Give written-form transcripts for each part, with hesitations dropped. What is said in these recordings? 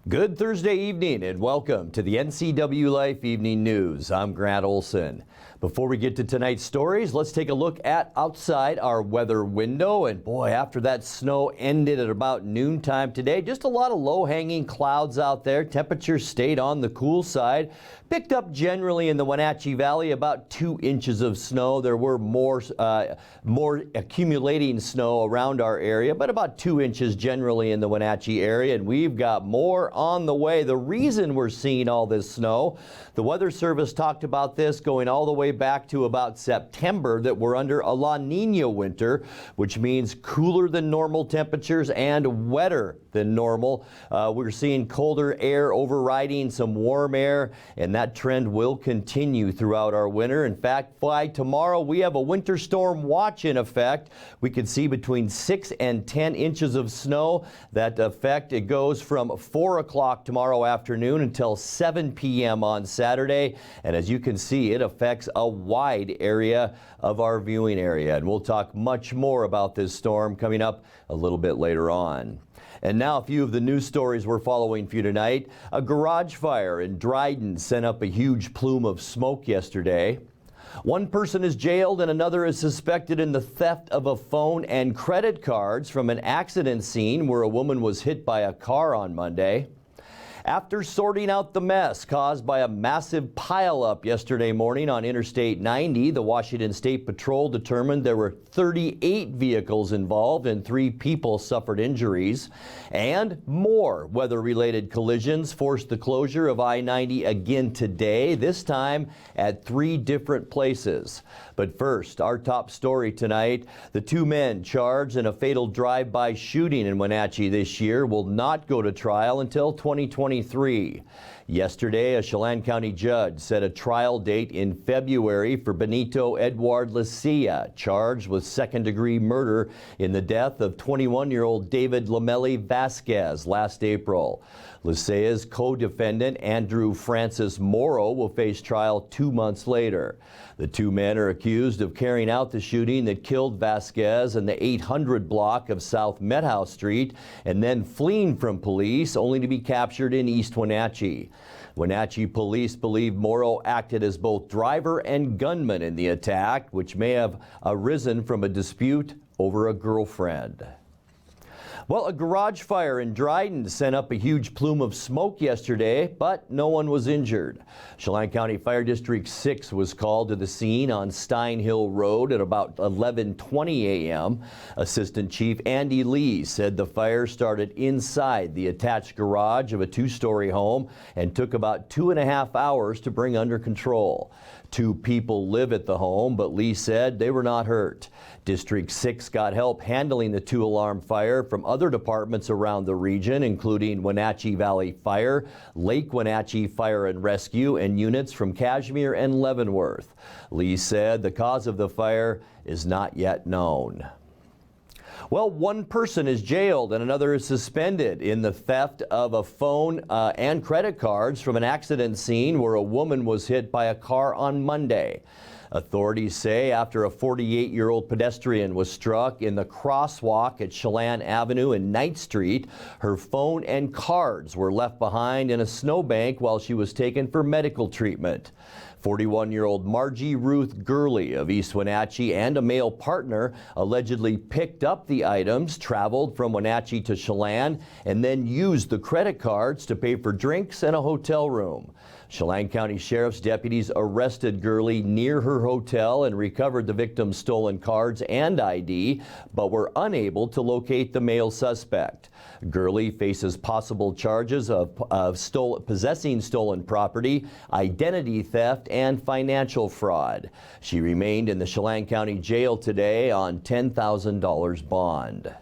Good Thursday evening and welcome to the NCWLIFE Evening News. I'm Grant Olson. Before we get to tonight's stories, let's take a look at outside our weather window. And boy, after that snow ended at about noontime today, just a lot of low-hanging clouds out there. Temperatures stayed on the cool side. Picked up generally in the Wenatchee Valley about 2 inches of snow. There were more accumulating snow around our area, but about 2 inches generally in the Wenatchee area. And we've got more on the way. The reason we're seeing all this snow, the Weather Service talked about this going all the way back to about September, that we're under a La Nina winter, which means cooler than normal temperatures and wetter than normal. We're seeing colder air overriding some warm air, and that trend will continue throughout our winter. In fact, by tomorrow, we have a winter storm watch in effect. We could see between 6 and 10 inches of snow. That effect, it goes from 4 o'clock tomorrow afternoon until 7 p.m. on Saturday. And as you can see, it affects a wide area of our viewing area. And we'll talk much more about this storm coming up a little bit later on. And now a few of the news stories we're following for you tonight. A garage fire in Dryden sent up a huge plume of smoke yesterday. One person is jailed and another is suspected in the theft of a phone and credit cards from an accident scene where a woman was hit by a car on Monday. After sorting out the mess caused by a massive pileup yesterday morning on Interstate 90, the Washington State Patrol determined there were 38 vehicles involved and 3 people suffered injuries. And more weather-related collisions forced the closure of I-90 again today, this time at 3 different places. But first, our top story tonight, the 2 men charged in a fatal drive-by shooting in Wenatchee this year will not go to trial until 2023. Yesterday, a Chelan County judge set a trial date in February for Benito Edward Licea, charged with second-degree murder in the death of 21-year-old David Lamelli Vasquez last April. Licea's co-defendant, Andrew Francis Morrow, will face trial 2 months later. The 2 men are accused of carrying out the shooting that killed Vasquez in the 800 block of South Methouse Street and then fleeing from police, only to be captured in East Wenatchee. Wenatchee police believe Morrow acted as both driver and gunman in the attack, which may have arisen from a dispute over a girlfriend. Well, a garage fire in Dryden sent up a huge plume of smoke yesterday, but no one was injured. Chelan County Fire District 6 was called to the scene on Stein Hill Road at about 11:20 a.m. Assistant Chief Andy Lee said the fire started inside the attached garage of a 2-story home and took about 2.5 hours to bring under control. 2 people live at the home, but Lee said they were not hurt. District 6 got help handling the 2-alarm fire from other departments around the region, including Wenatchee Valley Fire, Lake Wenatchee Fire and Rescue, and units from Kashmir and Leavenworth. Lee said the cause of the fire is not yet known. Well, 1 person is jailed and another is suspended in the theft of a phone and credit cards from an accident scene where a woman was hit by a car on Monday. Authorities say after a 48-year-old pedestrian was struck in the crosswalk at Chelan Avenue and Knight Street, her phone and cards were left behind in a snowbank while she was taken for medical treatment. 41-year-old Margie Ruth Gurley of East Wenatchee and a male partner allegedly picked up the items, traveled from Wenatchee to Chelan, and then used the credit cards to pay for drinks and a hotel room. Chelan County Sheriff's deputies arrested Gurley near her hotel and recovered the victim's stolen cards and ID, but were unable to locate the male suspect. Gurley faces possible charges of possessing stolen property, identity theft, and financial fraud. She remained in the Chelan County Jail today on $10,000 bond.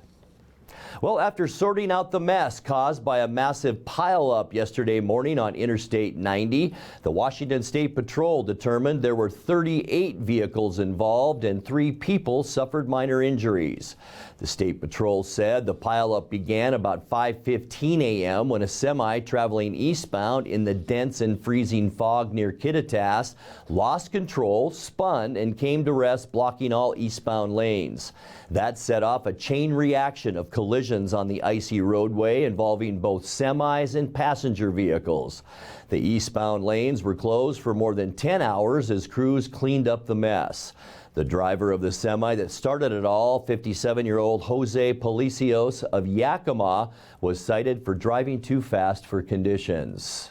Well, after sorting out the mess caused by a massive pileup yesterday morning on Interstate 90, the Washington State Patrol determined there were 38 vehicles involved and 3 people suffered minor injuries. The State Patrol said the pileup began about 5:15 a.m. when a semi traveling eastbound in the dense and freezing fog near Kittitas lost control, spun, and came to rest, blocking all eastbound lanes. That set off a chain reaction of collisions collisions on the icy roadway involving both semis and passenger vehicles. The eastbound lanes were closed for more than 10 hours as crews cleaned up the mess. The driver of the semi that started it all, 57-year-old Jose Palacios of Yakima, was cited for driving too fast for conditions.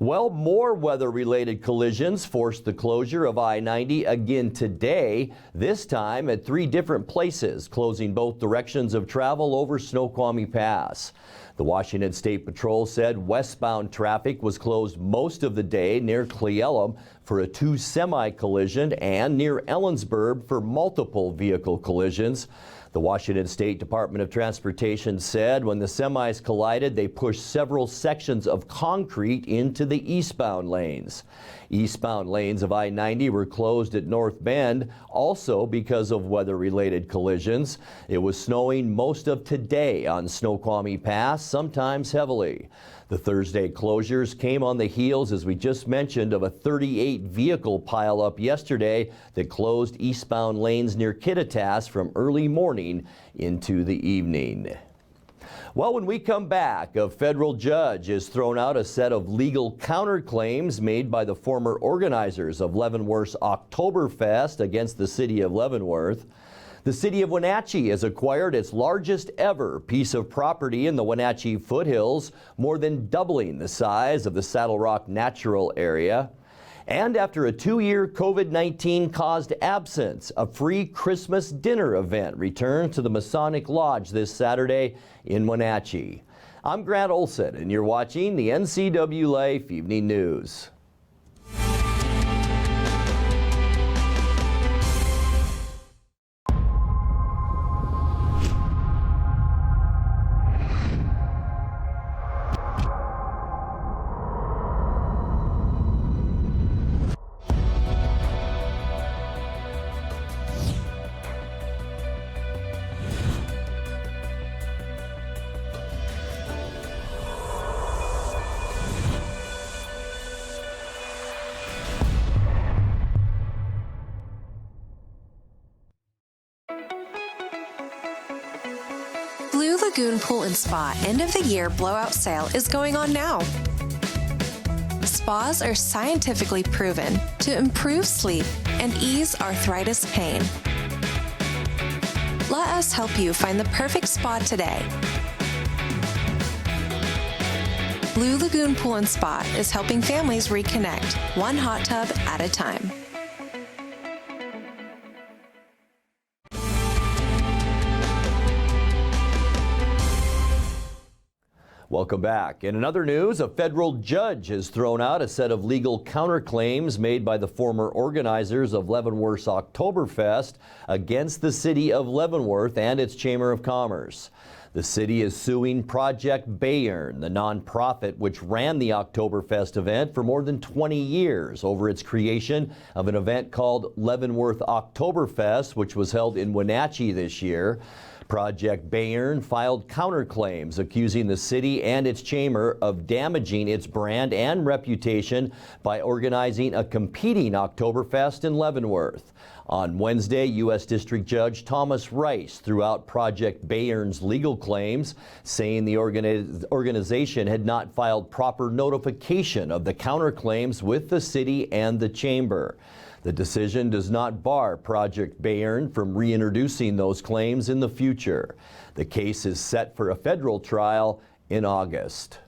Well, more weather-related collisions forced the closure of I-90 again today, this time at 3 different places, closing both directions of travel over Snoqualmie Pass. The Washington State Patrol said westbound traffic was closed most of the day near Cle for a 2 semi collision and near Ellensburg for multiple vehicle collisions. The Washington State Department of Transportation said when the semis collided, they pushed several sections of concrete into the eastbound lanes. Eastbound lanes of I-90 were closed at North Bend, also because of weather-related collisions. It was snowing most of today on Snoqualmie Pass, sometimes heavily. The Thursday closures came on the heels, as we just mentioned, of a 38 vehicle pileup yesterday that closed eastbound lanes near Kittitas from early morning into the evening. Well, when we come back, a federal judge has thrown out a set of legal counterclaims made by the former organizers of Leavenworth's Oktoberfest against the city of Leavenworth. The city of Wenatchee has acquired its largest ever piece of property in the Wenatchee foothills, more than doubling the size of the Saddle Rock Natural Area. And after a 2-year COVID-19 caused absence, a free Christmas dinner event returns to the Masonic Lodge this Saturday in Wenatchee. I'm Grant Olson, and you're watching the NCWLIFE Evening News. Blue Lagoon Pool and Spa end of the year blowout sale is going on now. Spas are scientifically proven to improve sleep and ease arthritis pain. Let us help you find the perfect spa today. Blue Lagoon Pool and Spa is helping families reconnect, one hot tub at a time. Welcome back. In another news, a federal judge has thrown out a set of legal counterclaims made by the former organizers of Leavenworth's Oktoberfest against the city of Leavenworth and its Chamber of Commerce. The city is suing Project Bayern, the nonprofit which ran the Oktoberfest event for more than 20 years, over its creation of an event called Leavenworth Oktoberfest, which was held in Wenatchee this year. Project Bayern filed counterclaims accusing the city and its chamber of damaging its brand and reputation by organizing a competing Oktoberfest in Leavenworth. On Wednesday, U.S. District Judge Thomas Rice threw out Project Bayern's legal claims, saying the organization had not filed proper notification of the counterclaims with the city and the chamber. The decision does not bar Project Bayern from reintroducing those claims in the future. The case is set for a federal trial in August.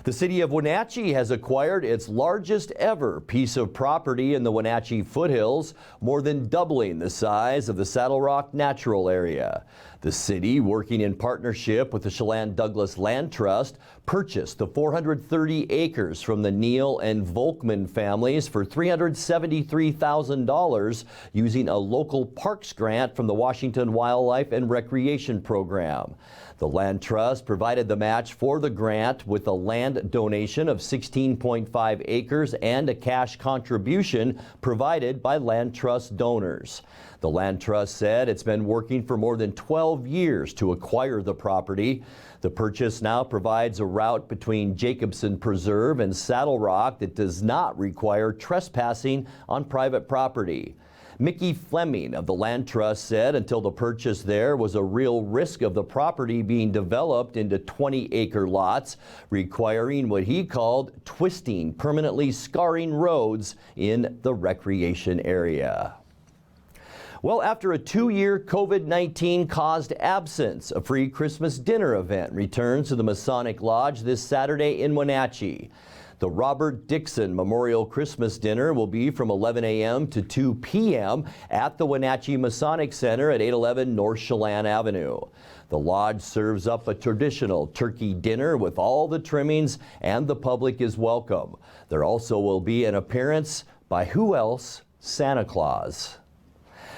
The city of Wenatchee has acquired its largest ever piece of property in the Wenatchee foothills, more than doubling the size of the Saddle Rock Natural Area. The city, working in partnership with the Chelan Douglas Land Trust, purchased the 430 acres from the Neal and Volkman families for $373,000 using a local parks grant from the Washington Wildlife and Recreation Program. The Land Trust provided the match for the grant with a land donation of 16.5 acres and a cash contribution provided by Land Trust donors. The Land Trust said it's been working for more than 12 years to acquire the property. The purchase now provides a route between Jacobson Preserve and Saddle Rock that does not require trespassing on private property. Mickey Fleming of the Land Trust said until the purchase there was a real risk of the property being developed into 20-acre lots, requiring what he called twisting, permanently scarring roads in the recreation area. Well, after a 2-year COVID-19 caused absence, a free Christmas dinner event returns to the Masonic Lodge this Saturday in Wenatchee. The Robert Dixon Memorial Christmas Dinner will be from 11 a.m. to 2 p.m. at the Wenatchee Masonic Center at 811 North Chelan Avenue. The lodge serves up a traditional turkey dinner with all the trimmings, and the public is welcome. There also will be an appearance by who else? Santa Claus.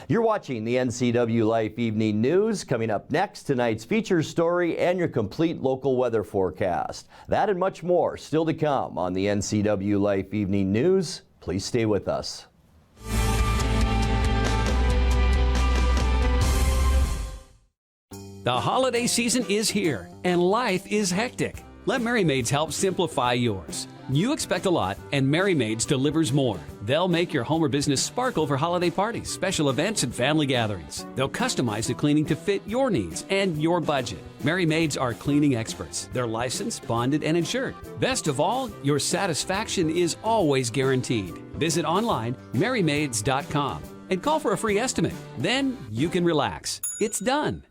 You're watching the NCWLIFE Evening News. Coming up next, tonight's feature story and your complete local weather forecast. That and much more still to come on the NCWLIFE Evening News. Please stay with us. The holiday season is here, and life is hectic. Let Merry Maids help simplify yours. You expect a lot, and Merry Maids delivers more. They'll make your home or business sparkle for holiday parties, special events, and family gatherings. They'll customize the cleaning to fit your needs and your budget. Merry Maids are cleaning experts. They're licensed, bonded, and insured. Best of all, your satisfaction is always guaranteed. Visit online, merrymaids.com, and call for a free estimate. Then you can relax. It's done.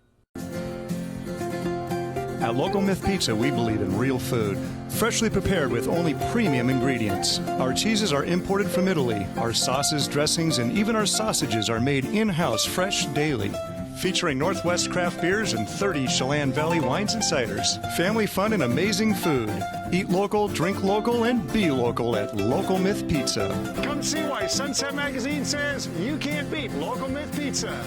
At Local Myth Pizza, we believe in real food, freshly prepared with only premium ingredients. Our cheeses are imported from Italy. Our sauces, dressings, and even our sausages are made in-house fresh daily. Featuring Northwest craft beers and 30 Chelan Valley wines and ciders. Family fun and amazing food. Eat local, drink local, and be local at Local Myth Pizza. Come see why Sunset Magazine says you can't beat Local Myth Pizza.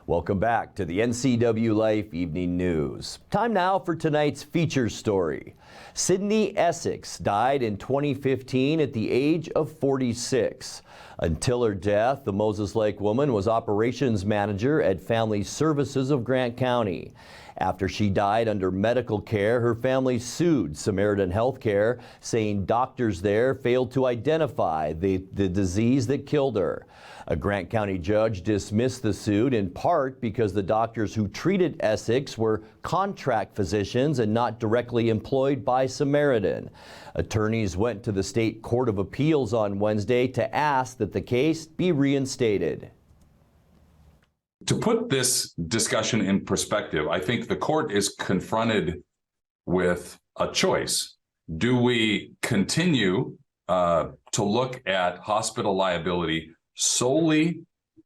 Welcome back to the NCWLIFE Evening News. Time now for tonight's feature story. Sydney Essex died in 2015 at the age of 46. Until her death, the Moses Lake woman was operations manager at Family Services of Grant County. After she died under medical care, her family sued Samaritan Healthcare, saying doctors there failed to identify the disease that killed her. A Grant County judge dismissed the suit in part because the doctors who treated Essex were contract physicians and not directly employed by Samaritan. Attorneys went to the State Court of Appeals on Wednesday to ask that the case be reinstated. To put this discussion in perspective, I think the court is confronted with a choice. Do we continue to look at hospital liability solely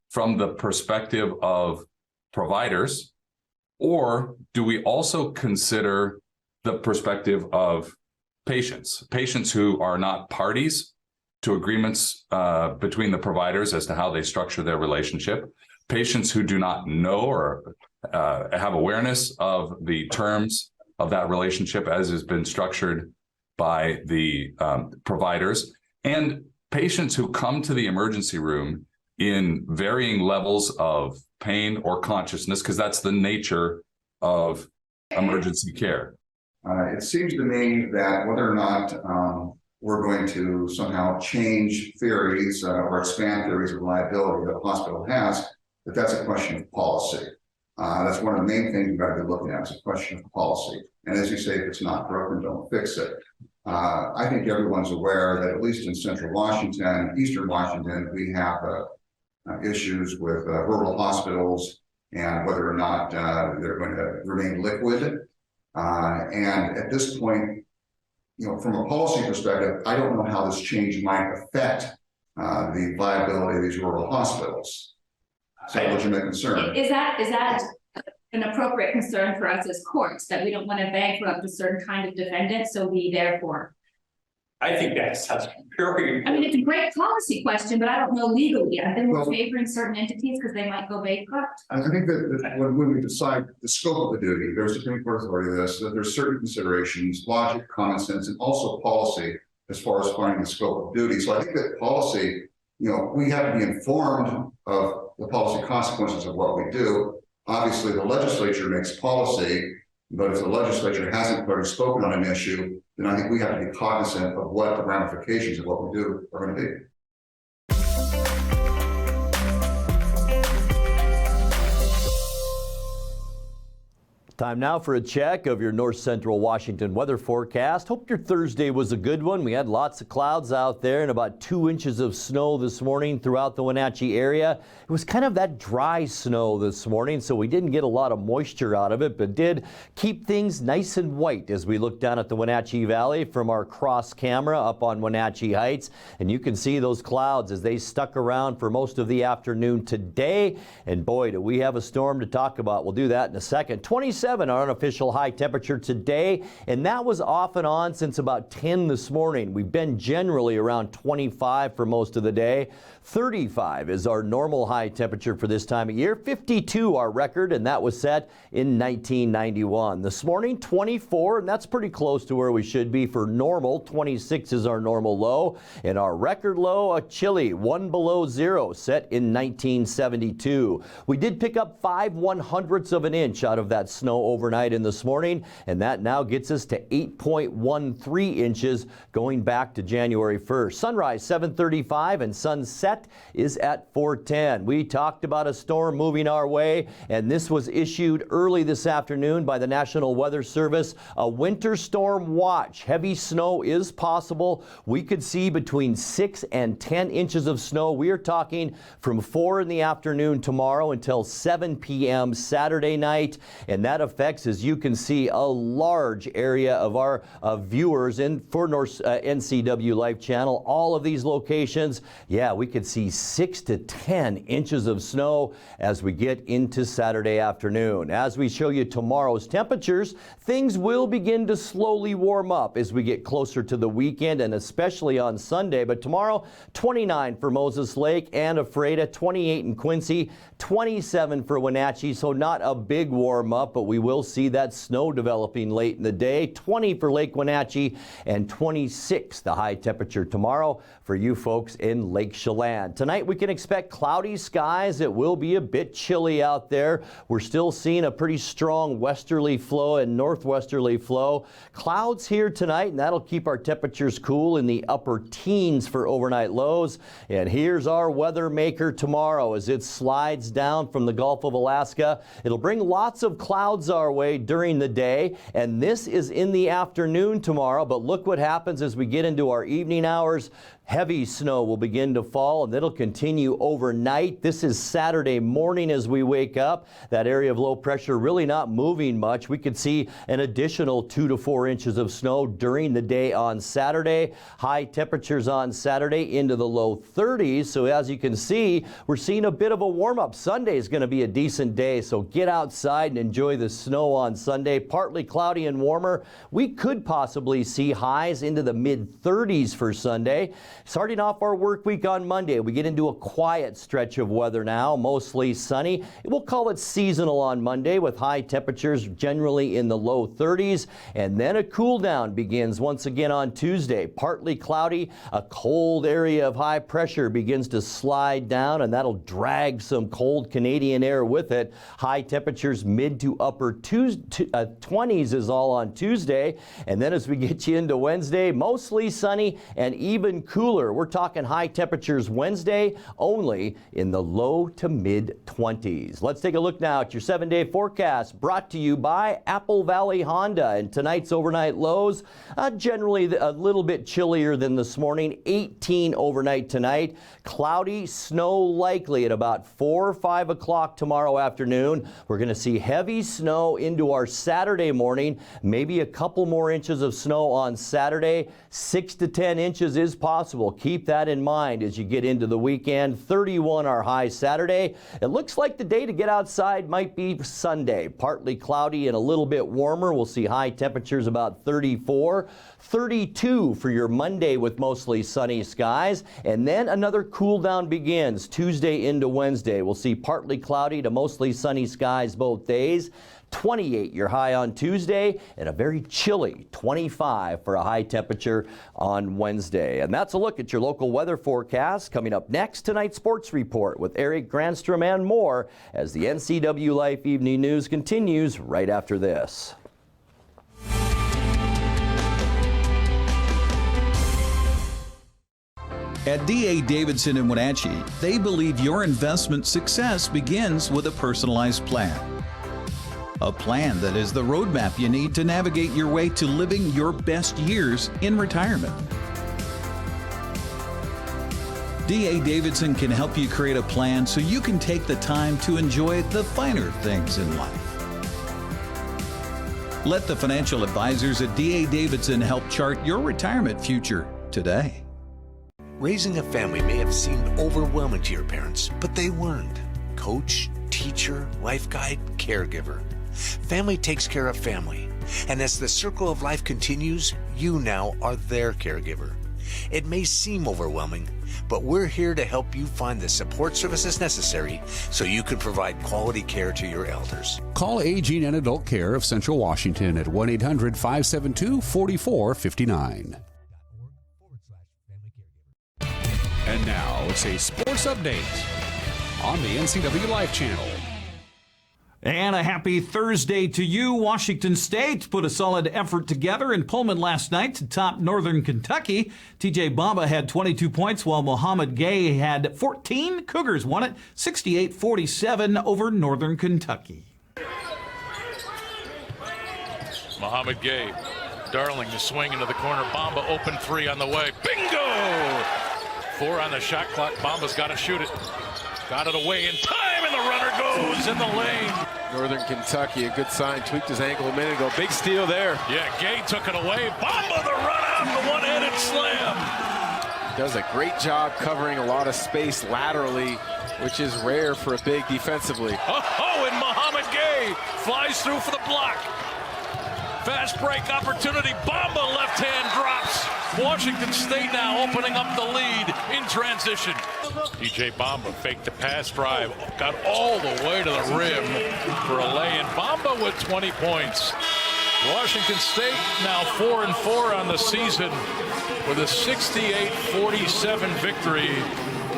from the perspective of providers, or do we also consider the perspective of patients who are not parties to agreements between the providers as to how they structure their relationship, patients who do not know or have awareness of the terms of that relationship as has been structured by the providers, and patients who come to the emergency room in varying levels of pain or consciousness, because that's the nature of emergency care. It seems to me that whether or not we're going to somehow change theories or expand theories of liability that the hospital has, that's a question of policy. That's one of the main things we've got to be looking at. It's a question of policy. And as you say, if it's not broken, don't fix it. I think everyone's aware that at least in Central Washington, Eastern Washington, we have issues with rural hospitals and whether or not they're going to remain liquid. And at this point, from a policy perspective, I don't know how this change might affect the viability of these rural hospitals. So legitimate concern. Is that an appropriate concern for us as courts, that we don't want to bankrupt a certain kind of defendant, so we therefore? I think that's very. I mean, it's a great policy question, but I don't know legally. I think we're favoring certain entities because they might go bankrupt. I think that when we decide the scope of the duty, there's Supreme Court authority to this, that there's certain considerations, logic, common sense, and also policy as far as finding the scope of duty. So I think that policy, we have to be informed of the policy consequences of what we do. Obviously, the legislature makes policy, But if the legislature hasn't already spoken on an issue, then I think we have to be cognizant of what the ramifications of what we do are going to be. Time now for a check of your north central Washington weather forecast. Hope your Thursday was a good one. We had lots of clouds out there and about 2 inches of snow this morning throughout the Wenatchee area. It was kind of that dry snow this morning, so we didn't get a lot of moisture out of it, but did keep things nice and white as we look down at the Wenatchee Valley from our cross camera up on Wenatchee Heights. And you can see those clouds as they stuck around for most of the afternoon today. And boy, do we have a storm to talk about. We'll do that in a second. 27 our unofficial high temperature today, and that was off and on since about 10 this morning. We've been generally around 25 for most of the day. 35 is our normal high temperature for this time of year. 52 our record, and that was set in 1991. This morning 24, and that's pretty close to where we should be for normal. 26 is our normal low, and our record low, a chilly 1 below zero, set in 1972. We did pick up 5/100ths of an inch out of that snow overnight in this morning, and that now gets us to 8.13 inches going back to January 1st. Sunrise 7:35 and sunset is at 4:10. We talked about a storm moving our way, and this was issued early this afternoon by the National Weather Service. A winter storm watch. Heavy snow is possible. We could see between 6 and 10 inches of snow. We are talking from 4 in the afternoon tomorrow until 7 p.m. Saturday night, and that affects, as you can see, a large area of our viewers for NCWLIFE channel. All of these locations, yeah, we could see 6 to 10 inches of snow as we get into Saturday afternoon. As we show you tomorrow's temperatures, things will begin to slowly warm up as we get closer to the weekend, and especially on Sunday. But tomorrow, 29 for Moses Lake and Ephrata, 28 in Quincy, 27 for Wenatchee, so not a big warm up, but we will see that snow developing late in the day. 20 for Lake Wenatchee and 26 the high temperature tomorrow for you folks in Lake Chelan. Tonight we can expect cloudy skies. It will be a bit chilly out there. We're still seeing a pretty strong westerly flow and northwesterly flow. Clouds here tonight, and that'll keep our temperatures cool in the upper teens for overnight lows. And here's our weather maker tomorrow as it slides down from the Gulf of Alaska. It'll bring lots of clouds our way during the day, and this is in the afternoon tomorrow. But look what happens as we get into our evening hours. Heavy snow will begin to fall, and it'll continue overnight. This is Saturday morning as we wake up. That area of low pressure really not moving much. We could see an additional 2 to 4 inches of snow during the day on Saturday. High temperatures on Saturday into the low 30s. So as you can see, we're seeing a bit of a warm-up. Sunday is going to be a decent day, so get outside and enjoy the snow on Sunday. Partly cloudy and warmer. We could possibly see highs into the mid-30s for Sunday. Starting off our work week on Monday, we get into a quiet stretch of weather now, mostly sunny. We'll call it seasonal on Monday with high temperatures generally in the low 30s. And then a cool down begins once again on Tuesday. Partly cloudy, a cold area of high pressure begins to slide down, and that'll drag some cold Canadian air with it. High temperatures mid to upper 20s is all on Tuesday. And then as we get you into Wednesday, mostly sunny and even cooler. We're talking high temperatures Wednesday only in the low to mid 20s. Let's take a look now at your 7-day forecast brought to you by Apple Valley Honda. And tonight's overnight lows generally a little bit chillier than this morning. 18 overnight tonight. Cloudy, snow likely at about 4 or 5 o'clock tomorrow afternoon. We're going to see heavy snow into our Saturday morning. Maybe a couple more inches of snow on Saturday. 6 to 10 inches is possible. Keep that in mind as you get into the weekend. 31 our high Saturday. It looks like the day to get outside might be Sunday. Partly cloudy and a little bit warmer. We'll see high temperatures about 34. 32 for your Monday with mostly sunny skies. And then another cool down begins Tuesday into Wednesday. We'll see partly cloudy to mostly sunny skies both days. 28 your high on Tuesday, and a very chilly 25 for a high temperature on Wednesday. And that's a look at your local weather forecast. Coming up next, tonight's sports report with Eric Granstrom and more as the NCWLIFE Evening News continues right after this. At D.A. Davidson in Wenatchee, they believe your investment success begins with a personalized plan. A plan that is the roadmap you need to navigate your way to living your best years in retirement. D.A. Davidson can help you create a plan so you can take the time to enjoy the finer things in life. Let the financial advisors at D.A. Davidson help chart your retirement future today. Raising a family may have seemed overwhelming to your parents, but they weren't. Coach, teacher, life guide, caregiver. Family takes care of family. And as the circle of life continues, you now are their caregiver. It may seem overwhelming, but we're here to help you find the support services necessary so you can provide quality care to your elders. Call Aging and Adult Care of Central Washington at 1-800-572-4459. And now it's a sports update on the NCWLIFE channel. And a happy Thursday to you. Washington State put a solid effort together in Pullman last night to top Northern Kentucky. TJ Bamba had 22 points while Muhammad Gay had 14. Cougars won it 68-47 over Northern Kentucky. Muhammad Gay, Darling the swing into the corner. Bamba open three on the way. Bingo! 4 on the shot clock. Bamba's got to shoot it. Got it away in time, and the runner goes in the lane. Northern Kentucky, a good sign. Tweaked his ankle a minute ago. Big steal there. Yeah, Gay took it away. Bamba the run out, the one-handed slam. Does a great job covering a lot of space laterally, which is rare for a big defensively. Oh, and Muhammad Gay flies through for the block. Fast break opportunity. Bamba left hand drops. Washington State now opening up the lead in transition. TJ Bamba faked the pass drive, got all the way to the rim for a lay-in. Bamba with 20 points. Washington State now 4-4 on the season with a 68-47 victory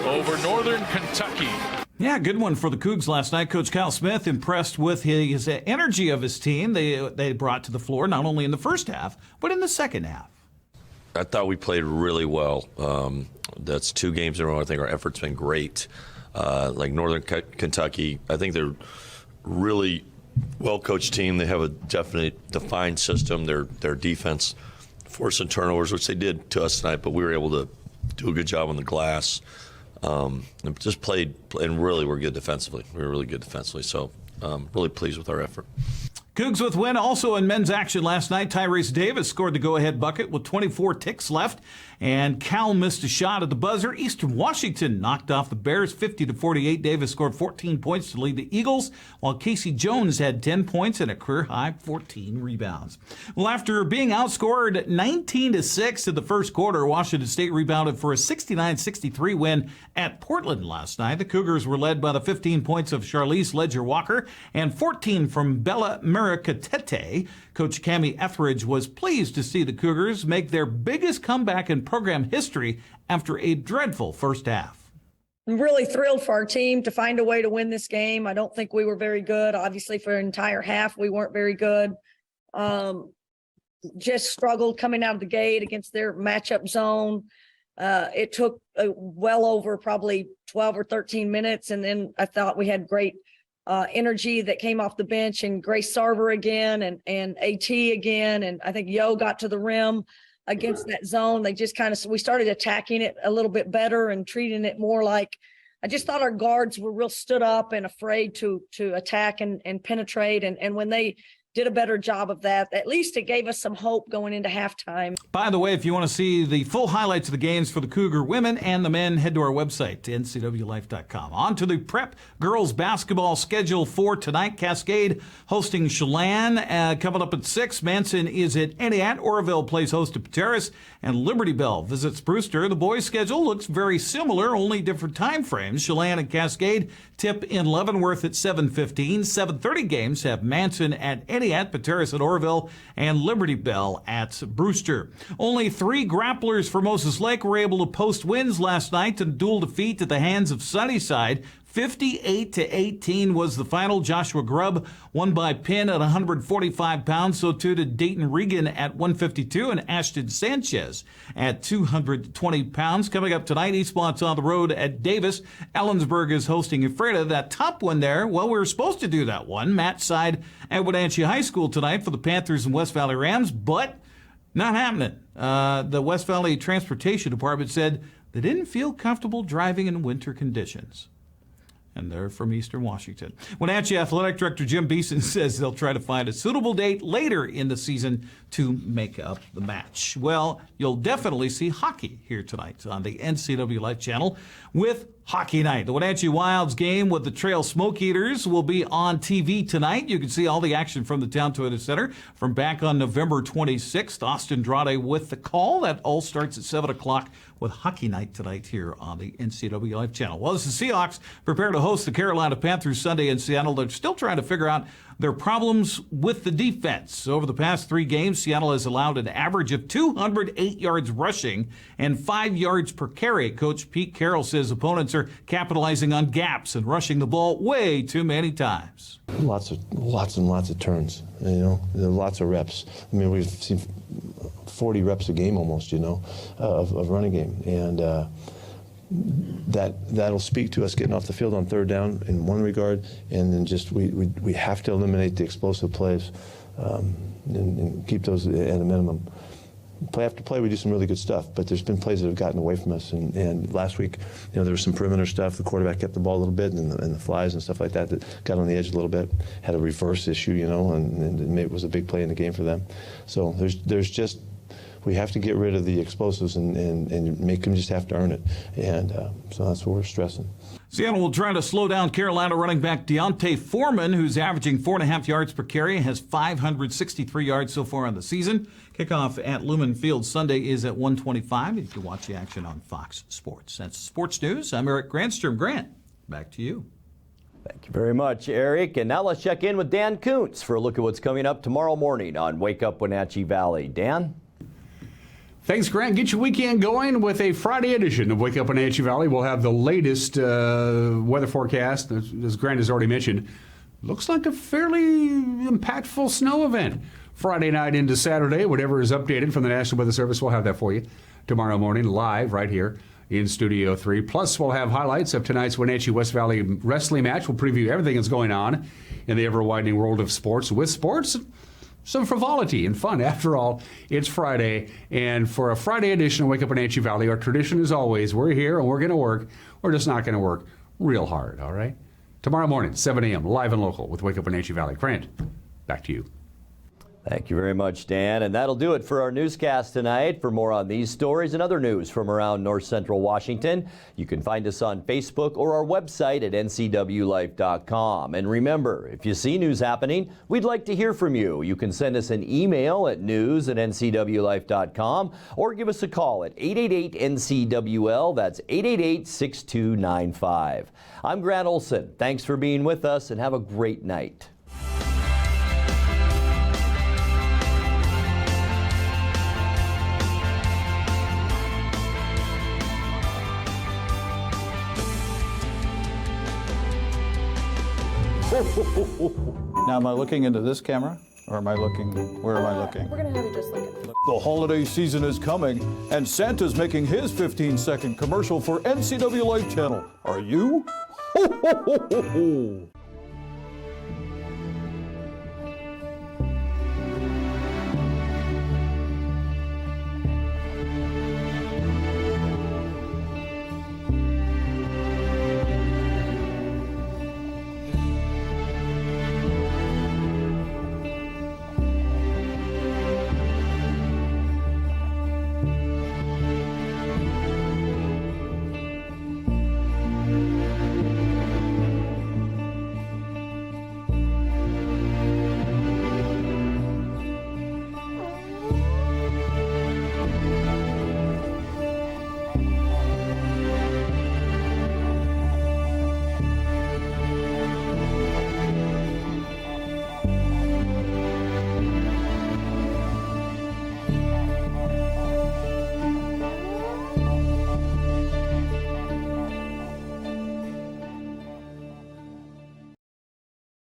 over Northern Kentucky. Yeah, good one for the Cougs last night. Coach Kyle Smith impressed with his energy of his team they brought to the floor, not only in the first half, but in the second half. I thought we played really well. That's 2 games in a row. I think our effort's been great. Like Northern Kentucky, I think they're really well-coached team. They have a definite defined system. Their defense forcing turnovers, which they did to us tonight, but we were able to do a good job on the glass. And just played, and really were good defensively. We were really good defensively, so really pleased with our effort. Cougs with win also in men's action last night. Tyrese Davis scored the go-ahead bucket with 24 ticks left, and Cal missed a shot at the buzzer. Eastern Washington knocked off the Bears 50-48. Davis scored 14 points to lead the Eagles, while Casey Jones had 10 points and a career-high 14 rebounds. Well, after being outscored 19-6 in the first quarter, Washington State rebounded for a 69-63 win at Portland last night. The Cougars were led by the 15 points of Charlize Ledger-Walker and 14 from Bella Katete. Coach Cammie Etheridge was pleased to see the Cougars make their biggest comeback in program history after a dreadful first half. I'm really thrilled for our team to find a way to win this game. I don't think we were very good. Obviously, for an entire half, we weren't very good. Just struggled coming out of the gate against their matchup zone. It took well over probably 12 or 13 minutes, and then I thought we had great energy that came off the bench, and Grace Sarver again and AT again. And I think Yo got to the rim against that zone. They just we started attacking it a little bit better and treating it more like, I just thought our guards were real stood up and afraid to attack and penetrate. And when they did a better job of that, at least it gave us some hope going into halftime. By the way, if you want to see the full highlights of the games for the Cougar women and the men, head to our website, ncwlife.com. On to the prep girls basketball schedule for tonight. Cascade hosting Chelan. Coming up at 6, Manson is at Entiat. Oroville plays host to Pateros, and Liberty Bell visits Brewster. The boys' schedule looks very similar, only different time frames. Chelan and Cascade tip in Leavenworth at 7:15. 7:30 games have Manson at Entiat, Pateros at Oroville, and Liberty Bell at Brewster. Only 3 grapplers for Moses Lake were able to post wins last night in dual defeat at the hands of Sunnyside. 58-18 was the final. Joshua Grubb won by pin at 145 pounds. So too did Dayton Regan at 152 and Ashton Sanchez at 220 pounds. Coming up tonight, Eastmont's on the road at Davis. Ellensburg is hosting Ephrata. That top one there, well, we were supposed to do that one. Match side at Wenatchee High School tonight for the Panthers and West Valley Rams, but not happening. The West Valley Transportation Department said they didn't feel comfortable driving in winter conditions. And they're from Eastern Washington. Wenatchee Athletic Director Jim Beeson says they'll try to find a suitable date later in the season to make up the match. Well, you'll definitely see hockey here tonight on the NCWLIFE channel with Hockey Night. The Wenatchee Wilds game with the Trail Smoke Eaters will be on TV tonight. You can see all the action from the Town Toyota Center from back on November 26th. Austin Drade with the call. That all starts at 7 o'clock with Hockey Night tonight here on the NCWLIFE channel. Well, as the Seahawks prepare to host the Carolina Panthers Sunday in Seattle, they're still trying to figure out their problems with the defense. Over the past 3 games, Seattle has allowed an average of 208 yards rushing and 5 yards per carry. Coach Pete Carroll says opponents are capitalizing on gaps and rushing the ball way too many times. Lots and lots of turns, lots of reps. I mean, we've seen 40 reps a game almost, of running game. And that'll speak to us getting off the field on third down in one regard, and then just we have to eliminate the explosive plays and keep those at a minimum. Play after play, we do some really good stuff, but there's been plays that have gotten away from us. And last week, there was some perimeter stuff. The quarterback kept the ball a little bit, and the flies and stuff like that got on the edge a little bit. Had a reverse issue, and it was a big play in the game for them. So there's just, we have to get rid of the explosives and make them just have to earn it. And so that's what we're stressing. Seattle will try to slow down Carolina running back Deontay Foreman, who's averaging 4.5 yards per carry, has 563 yards so far on the season. Kickoff at Lumen Field Sunday is at 1:25. You can watch the action on Fox Sports. That's Sports News. I'm Eric Grandstrom. Grant, back to you. Thank you very much, Eric. And now let's check in with Dan Kuntz for a look at what's coming up tomorrow morning on Wake Up Wenatchee Valley. Dan? Thanks, Grant. Get your weekend going with a Friday edition of Wake Up Wenatchee Valley. We'll have the latest weather forecast, as Grant has already mentioned. Looks like a fairly impactful snow event. Friday night into Saturday, whatever is updated from the National Weather Service, we'll have that for you tomorrow morning live right here in Studio 3. Plus, we'll have highlights of tonight's Wenatchee West Valley wrestling match. We'll preview everything that's going on in the ever-widening world of sports. With sports, some frivolity and fun. After all, it's Friday, and for a Friday edition of Wake Up Wenatchee Valley, our tradition is always, we're here and we're going to work. We're just not going to work real hard, all right? Tomorrow morning, 7 a.m., live and local with Wake Up Wenatchee Valley. Grant, back to you. Thank you very much, Dan. And that'll do it for our newscast tonight. For more on these stories and other news from around North Central Washington, you can find us on Facebook or our website at ncwlife.com. And remember, if you see news happening, we'd like to hear from you. You can send us an email at news@ncwlife.com or give us a call at 888-NCWL. That's 888-6295. I'm Grant Olson. Thanks for being with us and have a great night. Now, am I looking into this camera, or am I looking, where am I looking? We're going to have you just look at The holiday season is coming, and Santa's making his 15-second commercial for NCWLIFE channel. Are you? Ho, ho, ho, ho, ho.